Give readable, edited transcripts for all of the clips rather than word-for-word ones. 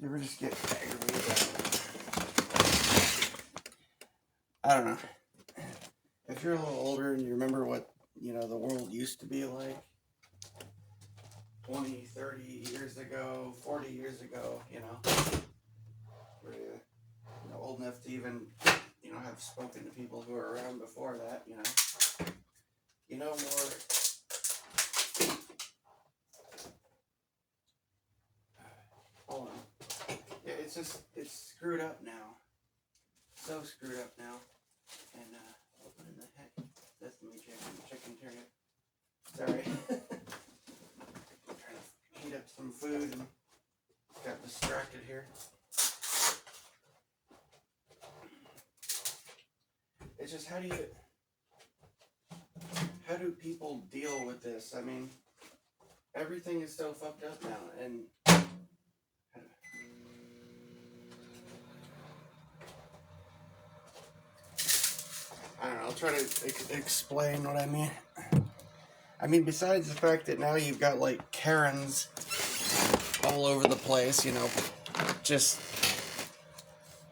You ever just get aggravated? I don't know. If you're a little older and you remember what, the world used to be like 20, 30 years ago, 40 years ago, where you're old enough to even, have spoken to people who were around before that, more. Hold on. Yeah, it's screwed up now. So screwed up now. And, what in the heck? That's me chicken turret. Sorry. Trying to heat up some food and got distracted here. It's just how do people deal with this? I mean, everything is so fucked up now, and I don't know, I'll try to explain what I mean. I mean, besides the fact that now you've got, like, Karens all over the place, just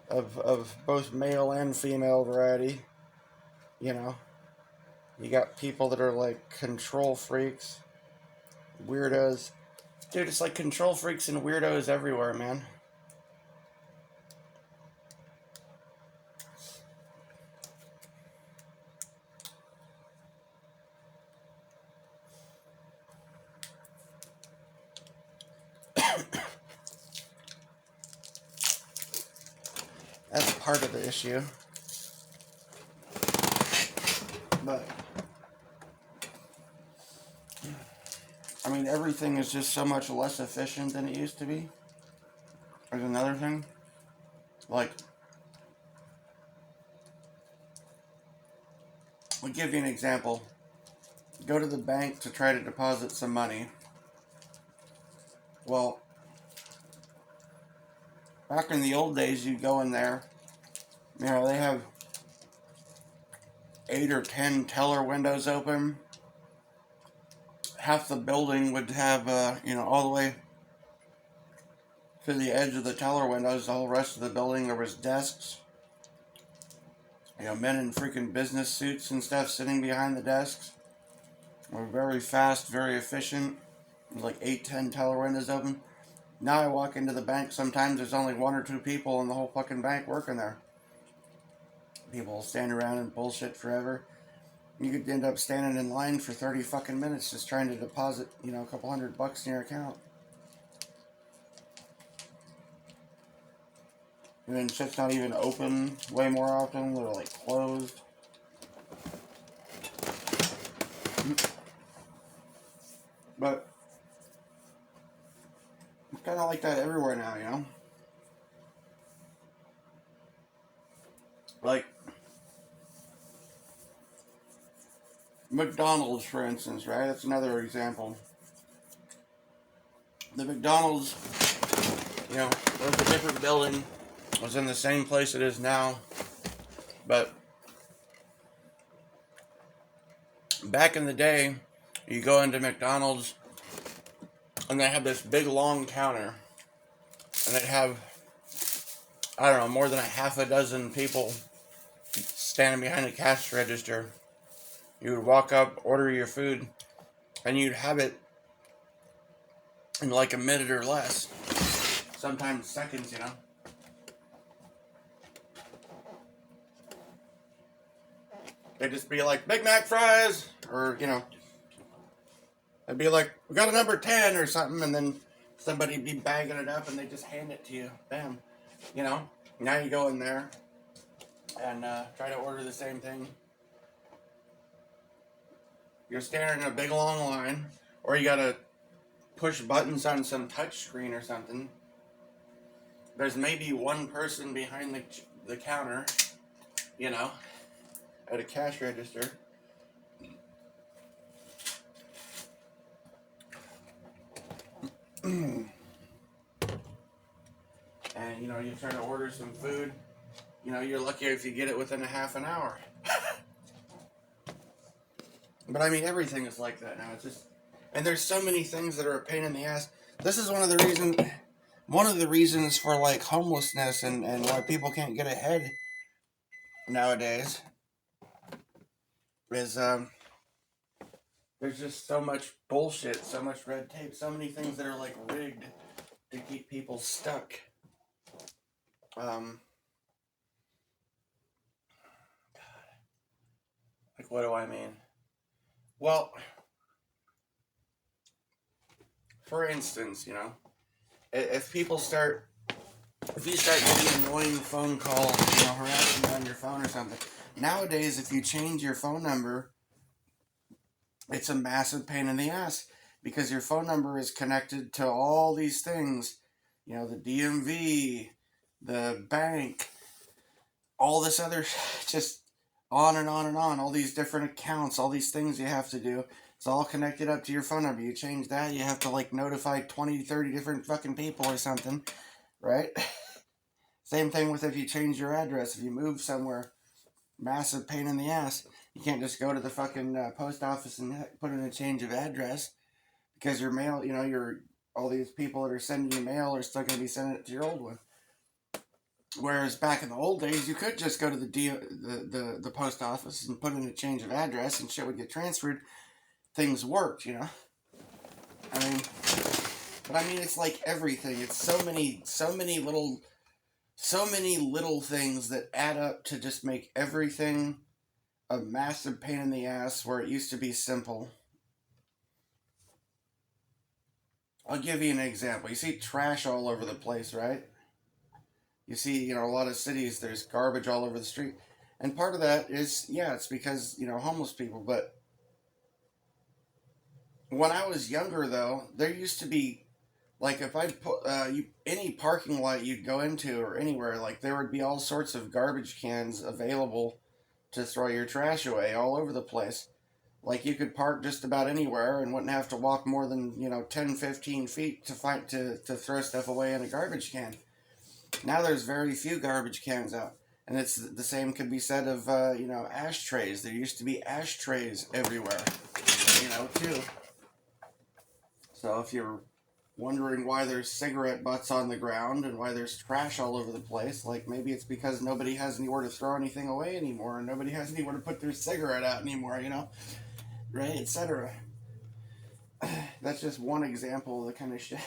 of both male and female variety, You got people that are, like, control freaks, weirdos. Dude, it's like control freaks and weirdos everywhere, man. That's part of the issue. But, I mean, everything is just so much less efficient than it used to be. There's another thing. Like, I'll give you an example. Go to the bank to try to deposit some money. Well, back in the old days, you'd go in there. They have 8 or 10 teller windows open. Half the building would have, all the way to the edge of the teller windows. All the rest of the building, there was desks. Men in freaking business suits and stuff sitting behind the desks. Were very fast, very efficient. Like 8, 10 teller windows open. Now I walk into the bank, sometimes there's only 1 or 2 people in the whole fucking bank working there. People stand around and bullshit forever. You could end up standing in line for 30 fucking minutes just trying to deposit, a couple $100 in your account. And then shit's not even open way more often. They're like closed. But it's kind of like that everywhere now, Like McDonald's, for instance, right? That's another example. The McDonald's, was a different building. Was in the same place it is now. But back in the day, you go into McDonald's and they have this big long counter. And they'd have, I don't know, more than a half a dozen people standing behind the cash register. You would walk up, order your food, and you'd have it in like a minute or less. Sometimes seconds, They'd just be like, Big Mac fries, or, it'd be like, we got a number 10 or something, and then somebody'd be bagging it up, and they just hand it to you. Bam. Now you go in there and try to order the same thing. You're standing in a big long line, or you gotta push buttons on some touch screen or something. There's maybe 1 person behind the counter, at a cash register. And, you're trying to order some food. You're lucky if you get it within a half an hour. But I mean, everything is like that now. It's just, and there's so many things that are a pain in the ass. This is one of the one of the reasons for like homelessness and why people can't get ahead nowadays is there's just so much bullshit, so much red tape, so many things that are like rigged to keep people stuck. Like, what do I mean? Well, for instance, if people start, if you start getting an annoying phone call, harassing you on your phone or something, nowadays, if you change your phone number, it's a massive pain in the ass because your phone number is connected to all these things, the DMV, the bank, all this other, just on and on and on, all these different accounts, all these things you have to do. It's all connected up to your phone number. You change that, you have to like notify 20, 30 different fucking people or something, right? Same thing with if you change your address, if you move somewhere, massive pain in the ass. You can't just go to the fucking post office and put in a change of address because your mail, all these people that are sending you mail are still going to be sending it to your old one. Whereas back in the old days, you could just go to the post office and put in a change of address and shit would get transferred. Things worked, I mean, but I mean, it's like everything. It's so many little things that add up to just make everything a massive pain in the ass where it used to be simple. I'll give you an example. You see trash all over the place, right? You see, a lot of cities, there's garbage all over the street. And part of that is, yeah, it's because, homeless people. But when I was younger, though, there used to be, like, if I put any parking lot you'd go into or anywhere, like, there would be all sorts of garbage cans available to throw your trash away all over the place. Like, you could park just about anywhere and wouldn't have to walk more than, 10, 15 feet to throw stuff away in a garbage can. Now there's very few garbage cans out. And it's the same could be said of, ashtrays. There used to be ashtrays everywhere, too. So if you're wondering why there's cigarette butts on the ground and why there's trash all over the place, like maybe it's because nobody has anywhere to throw anything away anymore and nobody has anywhere to put their cigarette out anymore, right, etc. That's just one example of the kind of shit.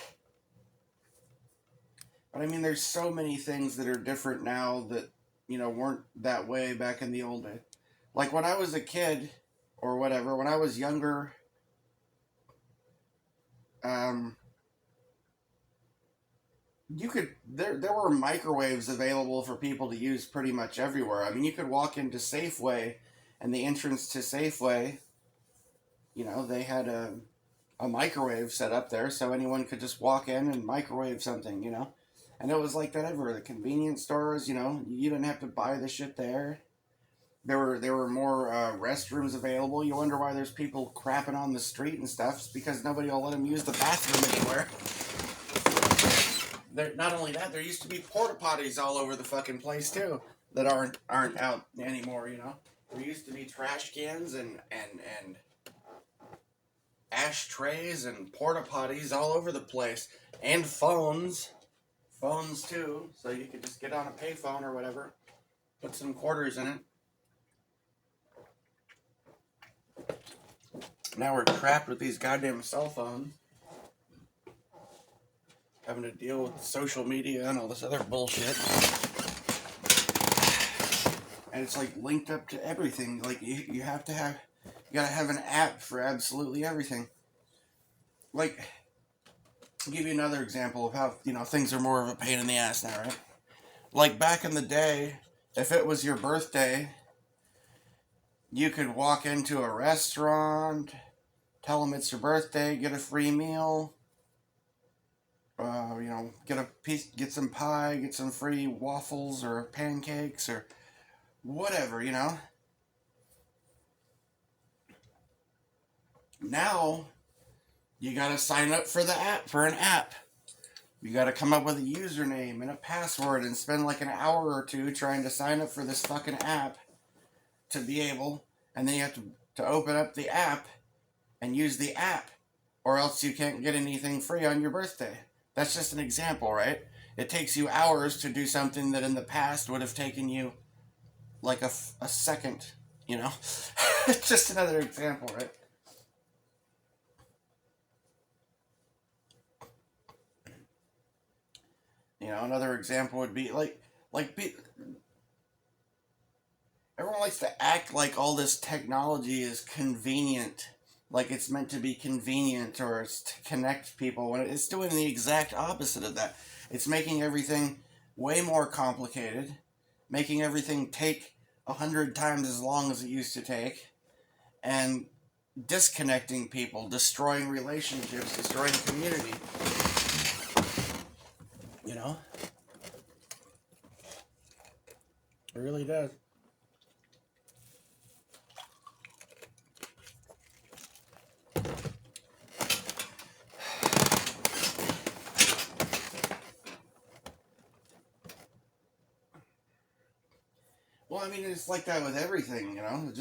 But I mean, there's so many things that are different now that, weren't that way back in the old days. Like when I was a kid or whatever, when I was younger, you could, there were microwaves available for people to use pretty much everywhere. I mean, you could walk into Safeway and the entrance to Safeway, they had a microwave set up there so anyone could just walk in and microwave something, And it was like that everywhere. The convenience stores, you didn't have to buy the shit there. There were more restrooms available. You wonder why there's people crapping on the street and stuff. It's because nobody will let them use the bathroom anywhere. Not only that, there used to be porta potties all over the fucking place too that aren't out anymore. There used to be trash cans and ashtrays and porta potties all over the place, and phones too. So you could just get on a payphone or whatever, put some quarters in it. Now we're trapped with these goddamn cell phones, having to deal with social media and all this other bullshit. And it's like linked up to everything. Like you gotta have an app for absolutely everything. Like, I'll give you another example of how, things are more of a pain in the ass now, right? Like back in the day, if it was your birthday, you could walk into a restaurant, tell them it's your birthday, get a free meal, get some pie, get some free waffles or pancakes or whatever, Now, you gotta sign up for an app. You gotta come up with a username and a password and spend like an hour or two trying to sign up for this fucking app to be able, and then you have to open up the app and use the app, or else you can't get anything free on your birthday. That's just an example, right? It takes you hours to do something that in the past would have taken you like a second, you know? Just another example, right? You know, another example would be like be, everyone likes to act like all this technology is convenient, like it's meant to be convenient or it's to connect people when it's doing the exact opposite of that. It's making everything way more complicated, making everything take 100 times as long as it used to take, and disconnecting people, destroying relationships, destroying community. You know, it really does. Well, I mean, it's like that with everything, you know.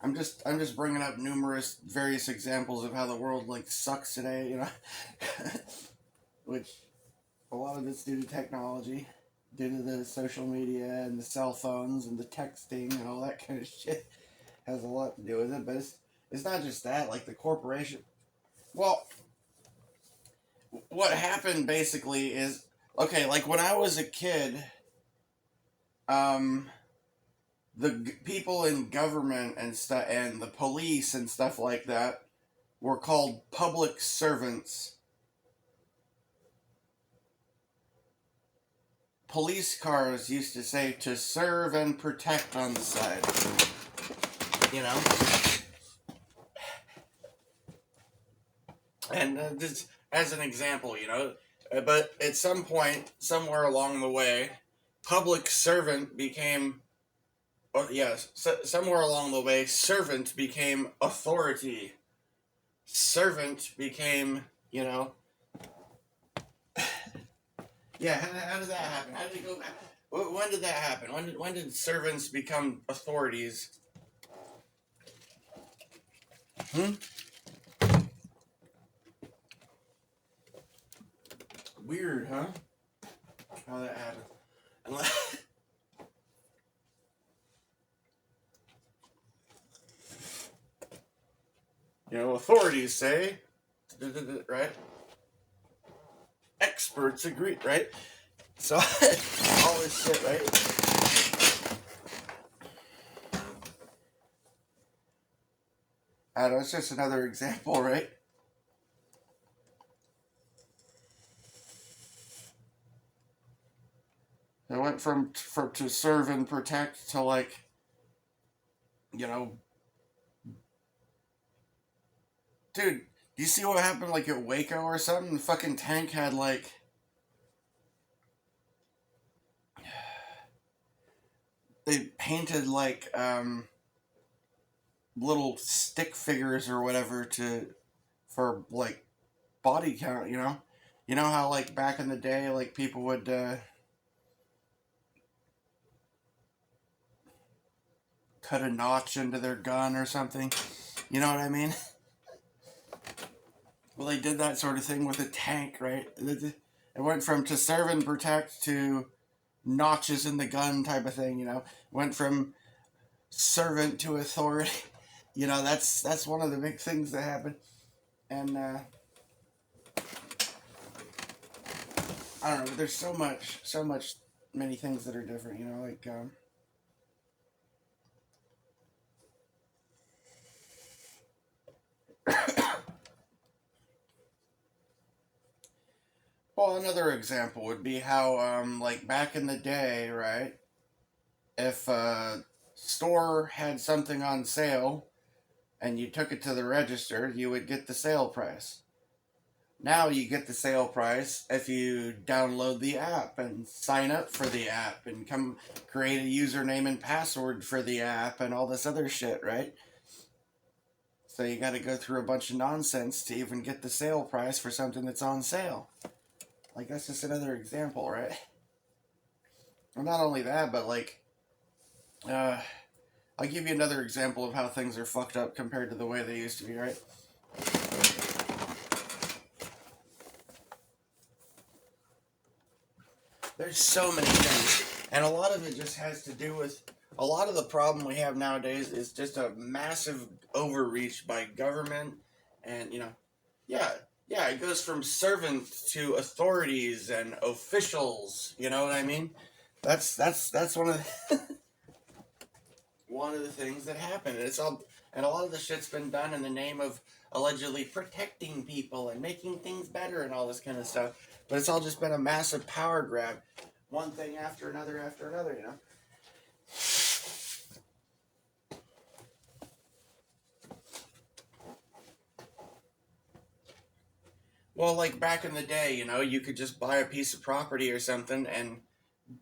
I'm just bringing up numerous various examples of how the world like sucks today, you know, which a lot of it's due to technology, due to the social media and the cell phones and the texting and all that kind of shit has a lot to do with it. But it's not just that. Like the corporation. Well, what happened basically is okay. Like when I was a kid, um, people in government and stuff and the police and stuff like that were called public servants. Police cars used to say to serve and protect on the side, you know. And just as an example, you know, but at some point somewhere along the way, public servant became yes, somewhere along the way, servant became authority. Servant became, you know, yeah. How did that happen? How did it go back? When did that happen? When did servants become authorities? Hmm? Weird, huh? How that happened? Unless, you know, authorities say, right? Experts agree, right? So all this shit, right? I don't know, it's just another example, right? It went from to serve and protect to like, you know, dude. Do you see what happened like at Waco or something? The fucking tank had like they painted like little stick figures or whatever to for like body count. You know how like back in the day, like people would cut a notch into their gun or something. You know what I mean? Well, they did that sort of thing with a tank, right? It went from to serve and protect to notches in the gun type of thing. You know, went from servant to authority. You know, that's one of the big things that happened, and I don't know. There's so much, many things that are different. You know, like well, another example would be how like back in the day, right? If a store had something on sale and you took it to the register, you would get the sale price. Now you get the sale price if you download the app and sign up for the app and come create a username and password for the app and all this other shit, right? So you got to go through a bunch of nonsense to even get the sale price for something that's on sale. Like that's just another example, right? Well, not only that, but like, uh, I'll give you another example of how things are fucked up compared to the way they used to be, right? There's so many things, and a lot of it just has to do with a lot of the problem we have nowadays is just a massive overreach by government, and yeah, yeah, it goes from servants to authorities and officials. You know what I mean? That's one of the things that happen. And a lot of the shit's been done in the name of allegedly protecting people and making things better and all this kind of stuff. But it's all just been a massive power grab, one thing after another after another. Well, like back in the day, you could just buy a piece of property or something and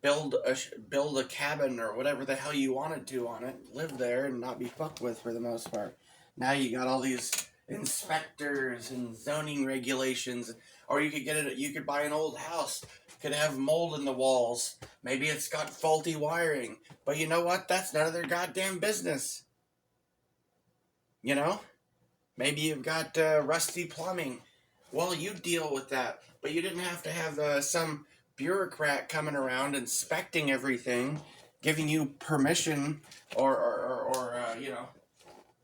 build a cabin or whatever the hell you wanted to on it, live there and not be fucked with for the most part. Now you got all these inspectors and zoning regulations, or you could buy an old house, could have mold in the walls, maybe it's got faulty wiring, but you know what? That's none of their goddamn business. You know? Maybe you've got rusty plumbing. Well, you deal with that, but you didn't have to have some bureaucrat coming around inspecting everything, giving you permission or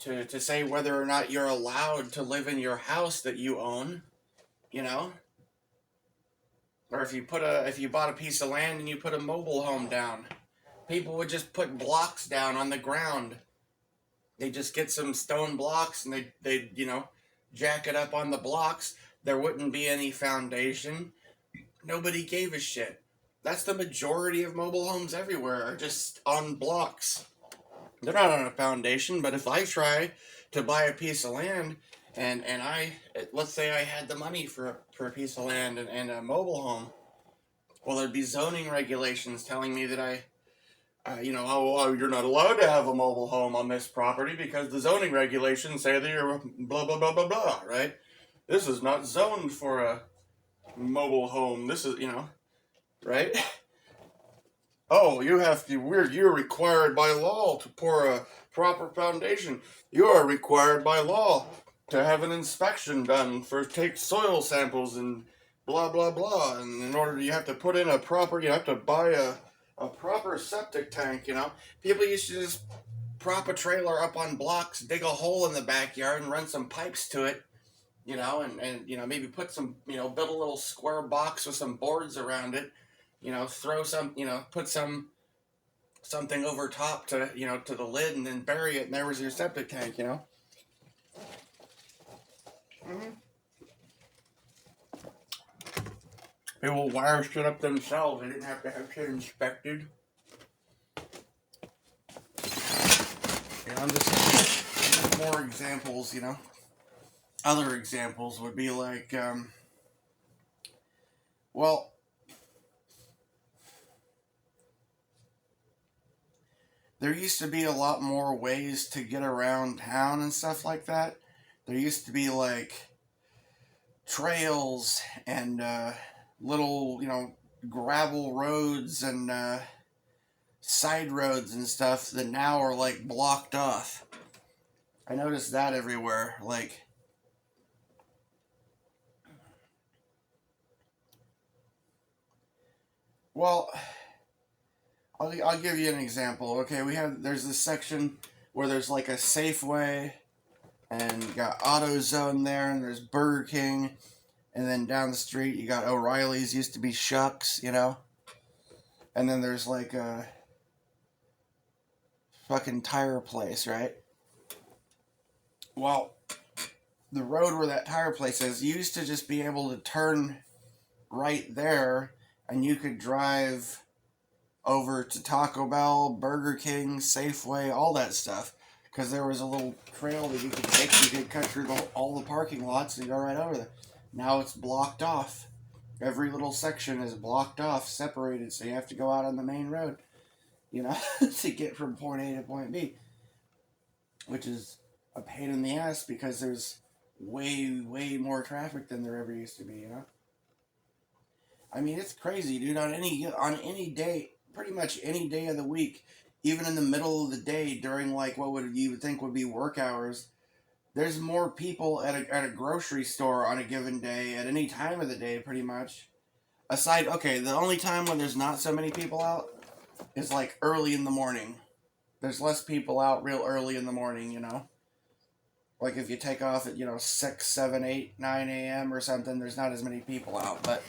to say whether or not you're allowed to live in your house that you own, you know? Or if you bought a piece of land and you put a mobile home down, people would just put blocks down on the ground. They just get some stone blocks and they jack it up on the blocks. There wouldn't be any foundation. Nobody gave a shit. That's the majority of mobile homes everywhere are just on blocks. They're not on a foundation, but if I try to buy a piece of land and let's say I had the money for a piece of land and a mobile home, well, there'd be zoning regulations telling me that you're not allowed to have a mobile home on this property because the zoning regulations say that you're blah, blah, blah, blah, blah, right? This is not zoned for a mobile home. This is, right? Oh, you're required by law to pour a proper foundation. You are required by law to have an inspection done take soil samples and blah, blah, blah. And you have to put in you have to buy a proper septic tank, People used to just prop a trailer up on blocks, dig a hole in the backyard and run some pipes to it, and maybe put some, build a little square box with some boards around it, throw some, put something over top to, to the lid and then bury it and there was your septic tank, Mm-hmm. People wire shit up themselves. They didn't have to have shit inspected. I'm just more examples, Other examples would be like, well, there used to be a lot more ways to get around town and stuff like that. There used to be like trails and little, gravel roads and side roads and stuff that now are like blocked off. I noticed that everywhere. Like, well, I'll give you an example. Okay, there's this section where there's like a Safeway, and you got AutoZone there, and there's Burger King, and then down the street you got O'Reilly's, used to be Shucks, and then there's like a fucking tire place, right? Well, the road where that tire place is, you used to just be able to turn right there, and you could drive over to Taco Bell, Burger King, Safeway, all that stuff. Because there was a little trail that you could take. You could cut through all the parking lots and go right over there. Now it's blocked off. Every little section is blocked off, separated, so you have to go out on the main road, to get from point A to point B. Which is a pain in the ass because there's way, way more traffic than there ever used to be, I mean, it's crazy, dude. On any day, pretty much any day of the week, even in the middle of the day during like you would think would be work hours, there's more people at a grocery store on a given day at any time of the day, pretty much, Aside, okay, the only time when there's not so many people out is like early in the morning. There's less people out real early in the morning, you know? Like if you take off at, 6, 7, 8, 9 a.m. or something, there's not as many people out. But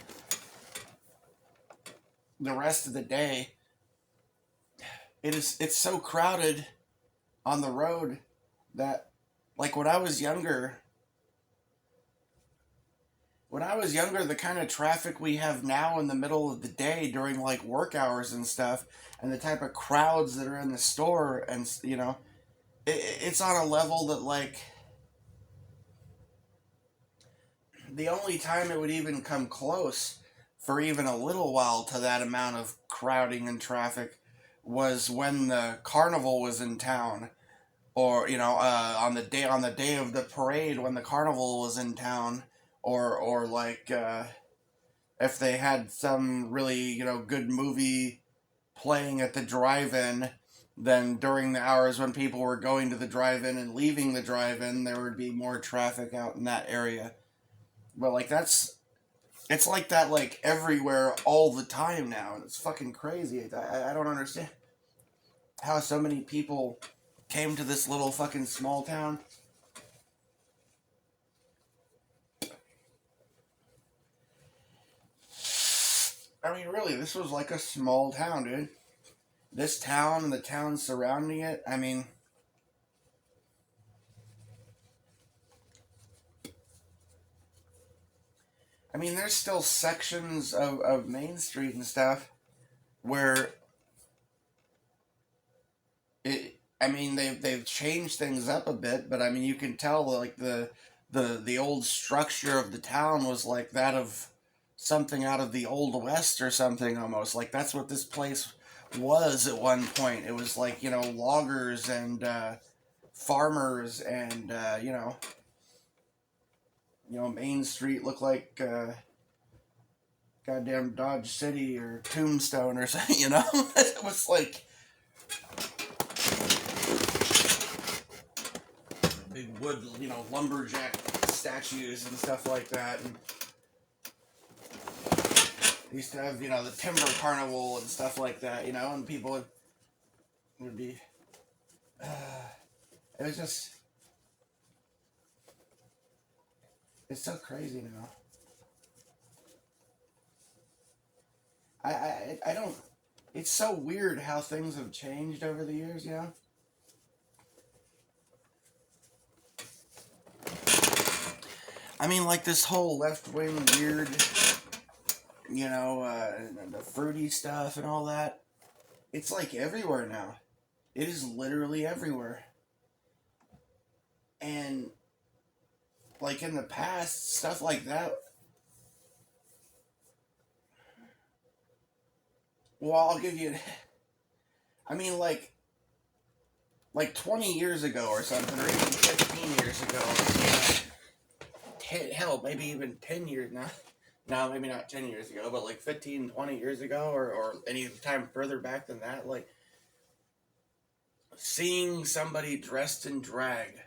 the rest of the day, it's so crowded on the road that, like when I was younger, the kind of traffic we have now in the middle of the day during like work hours and stuff, and the type of crowds that are in the store, and it's on a level that like the only time it would even come close for even a little while to that amount of crowding and traffic was when the carnival was in town, or on the day of the parade when the carnival was in town, or like if they had some really good movie playing at the drive-in. Then during the hours when people were going to the drive-in and leaving the drive-in, there would be more traffic out in that area. But like it's like that like everywhere all the time now. It's fucking crazy. I don't understand how so many people came to this little fucking small town. I mean, really, this was like a small town, dude. This town and the towns surrounding it. I mean, there's still sections of Main Street and stuff where I mean, they've changed things up a bit, but I mean, you can tell like the old structure of the town was like that of something out of the old west or something almost. Like that's what this place was at one point. It was like loggers and farmers, and Main Street looked like goddamn Dodge City or Tombstone or something. It was like big wood, lumberjack statues and stuff like that. And they used to have, the timber carnival and stuff like that, and people would be. Uh, it was just. It's so crazy now. I don't. It's so weird how things have changed over the years. I mean, like this whole left wing weird, the fruity stuff and all that. It's like everywhere now. It is literally everywhere. And like in the past, stuff like that. Well, I'll give you. I mean, like 20 years ago or something, or even 15 years ago. Hell, maybe even 10 years now. No, maybe not 10 years ago, but like 15, 20 years ago, or any time further back than that, like seeing somebody dressed in drag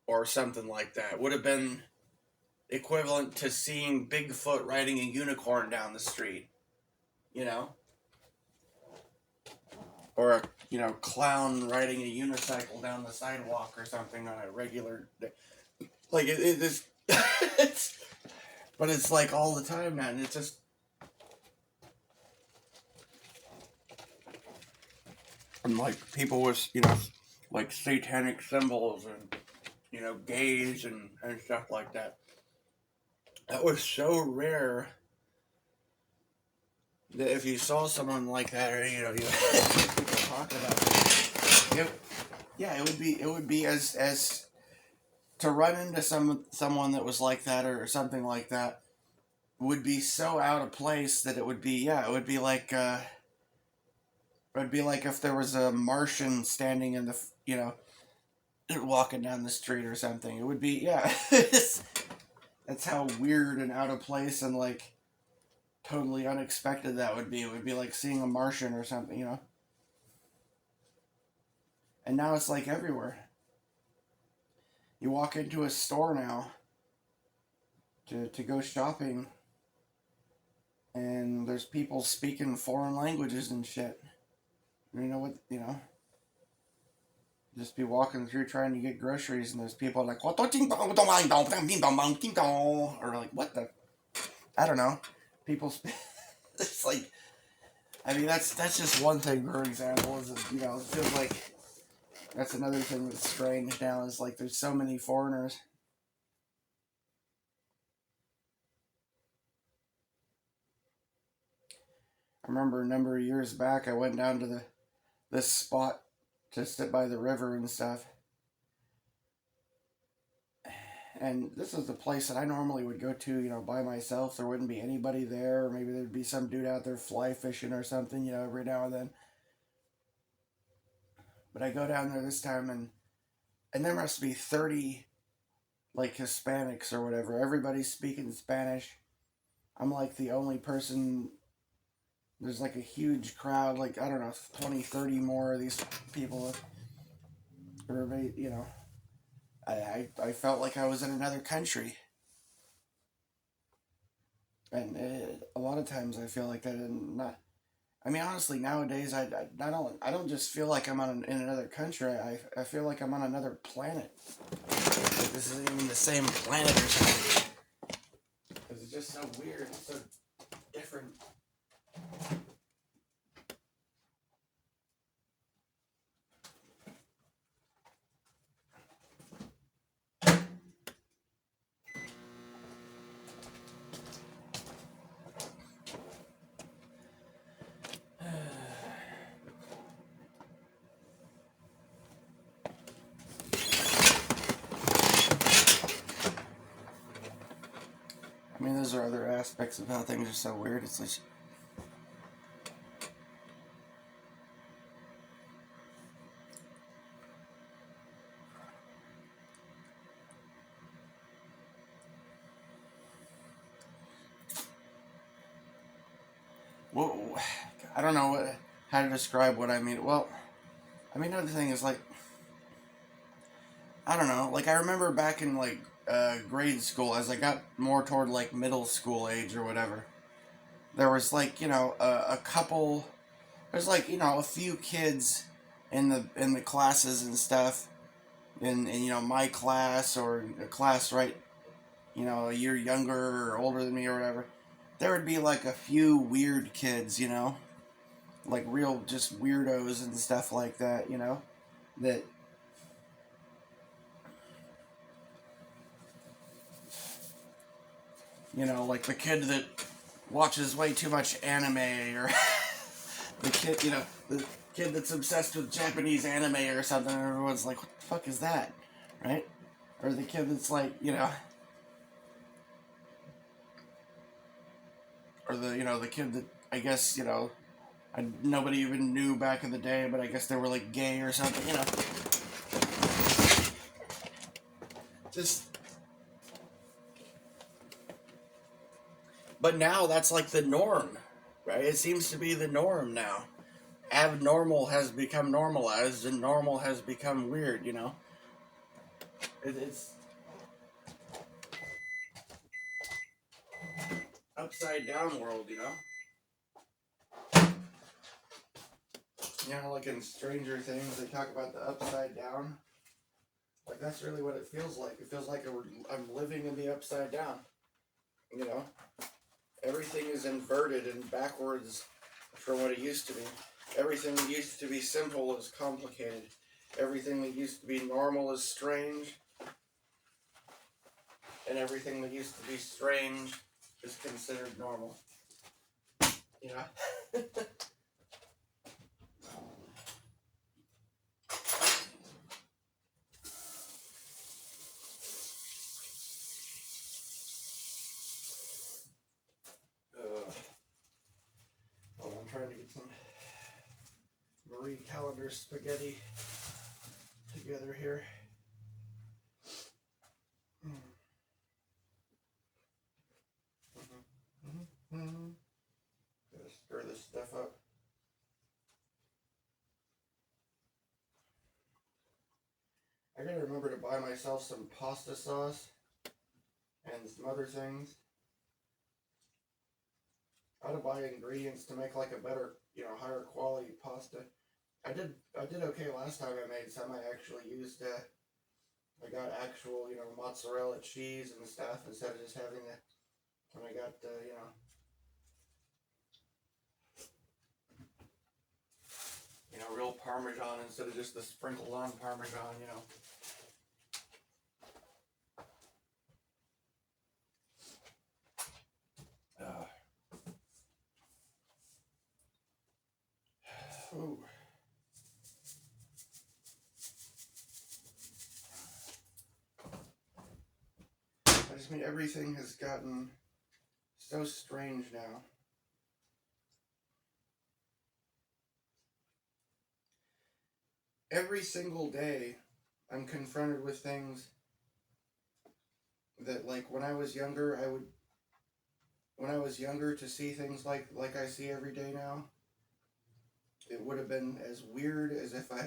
or something like that would have been equivalent to seeing Bigfoot riding a unicorn down the street, you know? Or a, clown riding a unicycle down the sidewalk or something on a regular day. Like, it is. But it's like all the time now, and it's just. And like people with, like satanic symbols and, gays and stuff like that. That was so rare that if you saw someone like that, or, you people talking about it, yeah, it would be as to run into someone that was like that or something like that would be so out of place that it would be like if there was a Martian standing in the walking down the street or something. It would be that's how weird and out of place and like totally unexpected that would be. It would be like seeing a Martian or something. And now it's like everywhere. You walk into a store now to go shopping, there's people speaking foreign languages and shit. Just be walking through trying to get groceries, and there's people like, or like, what the? I don't know. People, it's like, I mean, that's just one thing, for example, is, it feels like that's another thing that's strange now, is like there's so many foreigners. I remember a number of years back, I went down to this spot to sit by the river and stuff. And this is the place that I normally would go to, by myself. There wouldn't be anybody there, or maybe there'd be some dude out there fly fishing or something, every now and then. But I go down there this time, and there must be 30, like, Hispanics or whatever. Everybody's speaking Spanish. I'm like the only person. There's like a huge crowd, like, I don't know, 20, 30 more of these people. Everybody, I felt like I was in another country. And a lot of times I feel like that, and not. I mean, honestly, nowadays I don't just feel like I'm in another country. I feel like I'm on another planet. Like this isn't even the same planet or something. Because it's just so weird. It's so different. I mean, those are other aspects of how things are so weird. It's like, well, I don't know how to describe what I mean. Well, I mean, another thing is like, I don't know. Like, I remember back in like grade school, as I got more toward like middle school age or whatever, there was like a couple. There's like a few kids in the classes and stuff, in my class or a class right, a year younger or older than me or whatever. There would be like a few weird kids, like real just weirdos and stuff like that, that like the kid that watches way too much anime, or the kid, the kid that's obsessed with Japanese anime or something, and everyone's like, what the fuck is that? Right? Or the kid that's like, or the kid that I guess, nobody even knew back in the day, but I guess they were like gay or something, Just. But now that's like the norm, right? It seems to be the norm now. Abnormal has become normalized, and normal has become weird, It's upside down world, like in Stranger Things, they talk about the upside down. Like, that's really what it feels like. It feels like I'm living in the upside down. You know? Everything is inverted and backwards from what it used to be. Everything that used to be simple is complicated. Everything that used to be normal is strange. And everything that used to be strange is considered normal. You know? I'm trying to get some Marie Callender spaghetti together here. Gotta stir this stuff up. I gotta remember to buy myself some pasta sauce and some other things. buy ingredients to make like a better, higher quality pasta. I did okay last time I made some. I actually used I got actual, mozzarella cheese and stuff instead of just having the, when I got, real Parmesan instead of just the sprinkled on Parmesan. Ooh. I just mean everything has gotten so strange now. Every single day, I'm confronted with things that, like, when I was younger, to see things like I see every day now, it would have been as weird as if I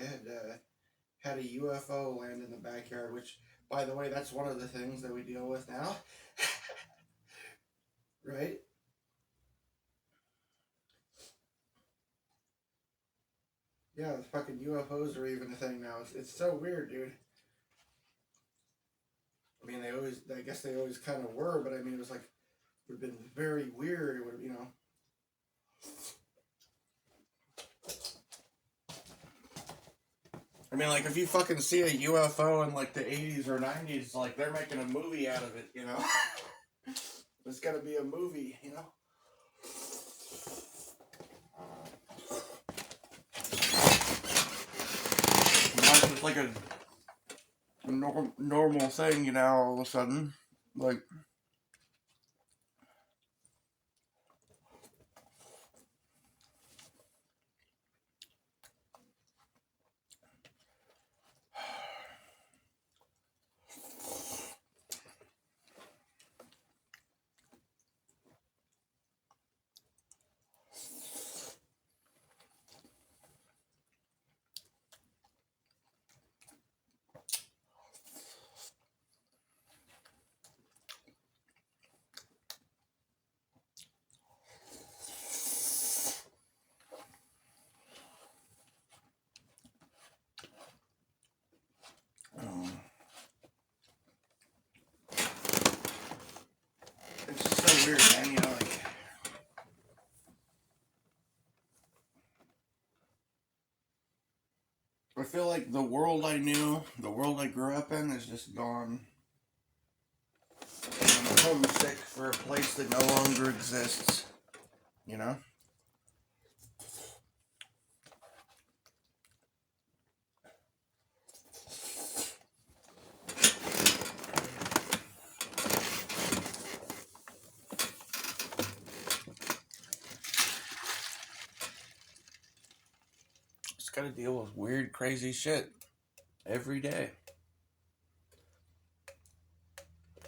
had a UFO land in the backyard, which, by the way, that's one of the things that we deal with now. Right? Yeah, the fucking UFOs are even a thing now. It's so weird, dude. I mean, I guess they always kind of were, but I mean, it was like, it would have been very weird. It would have, I mean, like, if you fucking see a UFO in, like, the 80s or 90s, like, they're making a movie out of it, It's gotta be a movie, It's like a normal thing, all of a sudden. Like, it's just so weird, man, like, I feel like the world I knew, the world I grew up in, is just gone. And I'm homesick for a place that no longer exists, Just gotta deal with weird, crazy shit every day.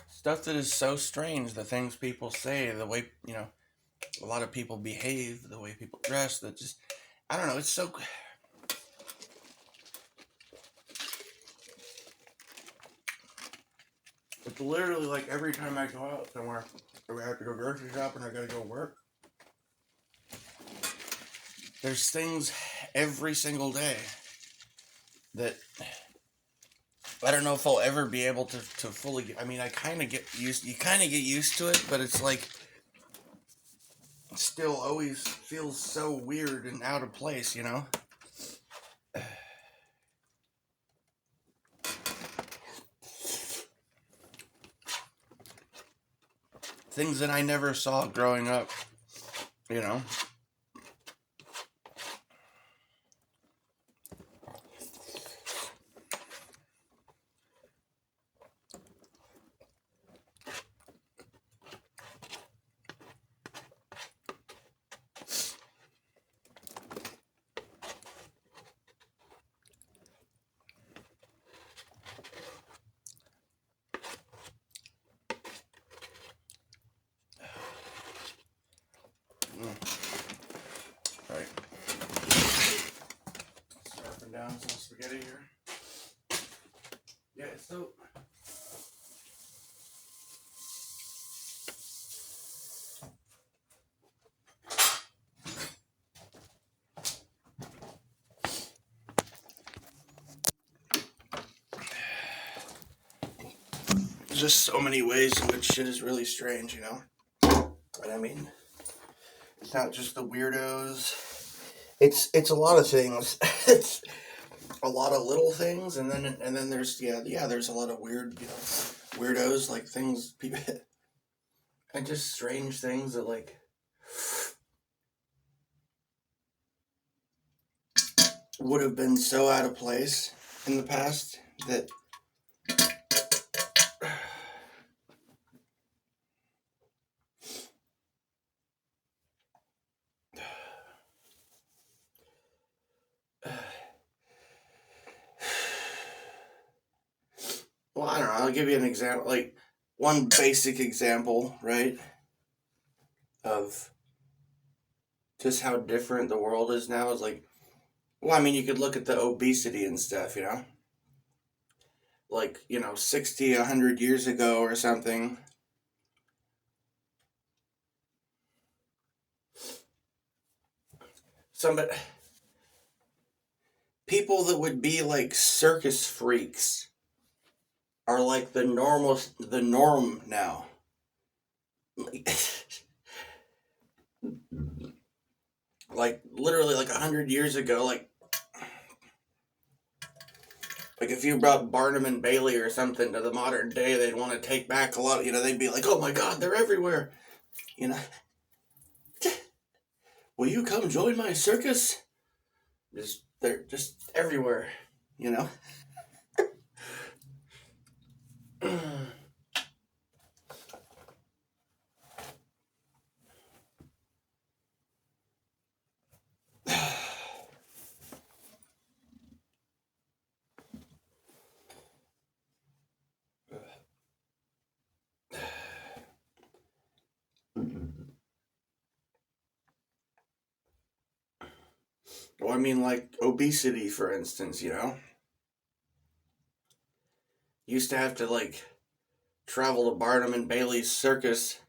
Stuff that is so strange, the things people say, the way, a lot of people behave, the way people dress, that just, I don't know, it's so... It's literally like every time I go out somewhere, or I have to go grocery shopping, or I gotta go work, there's things every single day that I don't know if I'll ever be able to fully. I mean, I kind of get used. You kind of get used to it, but it's like it still always feels so weird and out of place, Things that I never saw growing up, there's just so many ways in which shit is really strange, you know? And I mean, it's not just the weirdos. It's a lot of things. It's a lot of little things, and then there's there's a lot of weird, weirdos, like things people and just strange things that like would have been so out of place in the past that well, I don't know. I'll give you an example, like one basic example, right, of just how different the world is now is like, well, I mean, you could look at the obesity and stuff, like, 60, 100 years ago or something. People that would be like circus freaks are like the norm now. Like literally like 100 years ago, like if you brought Barnum and Bailey or something to the modern day, they'd want to take back a lot. They'd be like, "Oh my God, they're everywhere." Will you come join my circus? They're just everywhere. Well, I mean, like obesity, for instance, used to have to like travel to Barnum and Bailey's circus,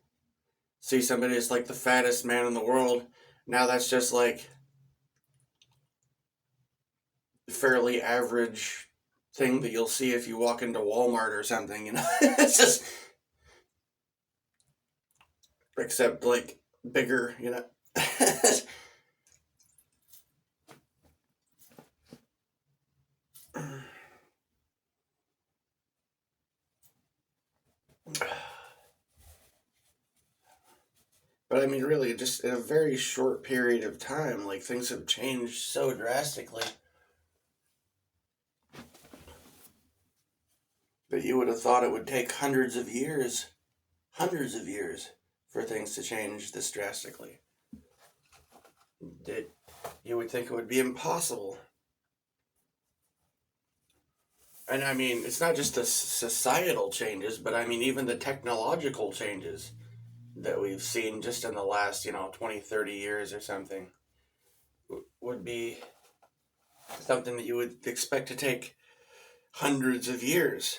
see somebody that's like the fattest man in the world. Now that's just like fairly average thing that you'll see if you walk into Walmart or something, It's just, except like bigger, But I mean, really, just in a very short period of time, like things have changed so drastically that you would have thought it would take hundreds of years for things to change this drastically. That you would think it would be impossible. And I mean, it's not just the societal changes, but I mean, even the technological changes that we've seen just in the last, 20, 30 years or something would be something that you would expect to take hundreds of years,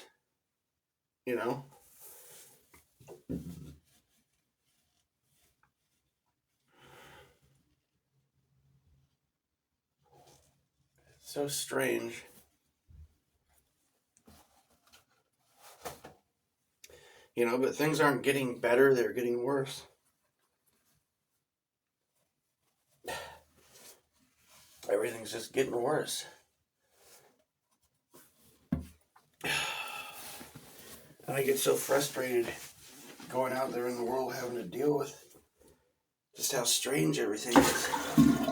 So strange. But things aren't getting better, they're getting worse. Everything's just getting worse. And I get so frustrated going out there in the world having to deal with just how strange everything is.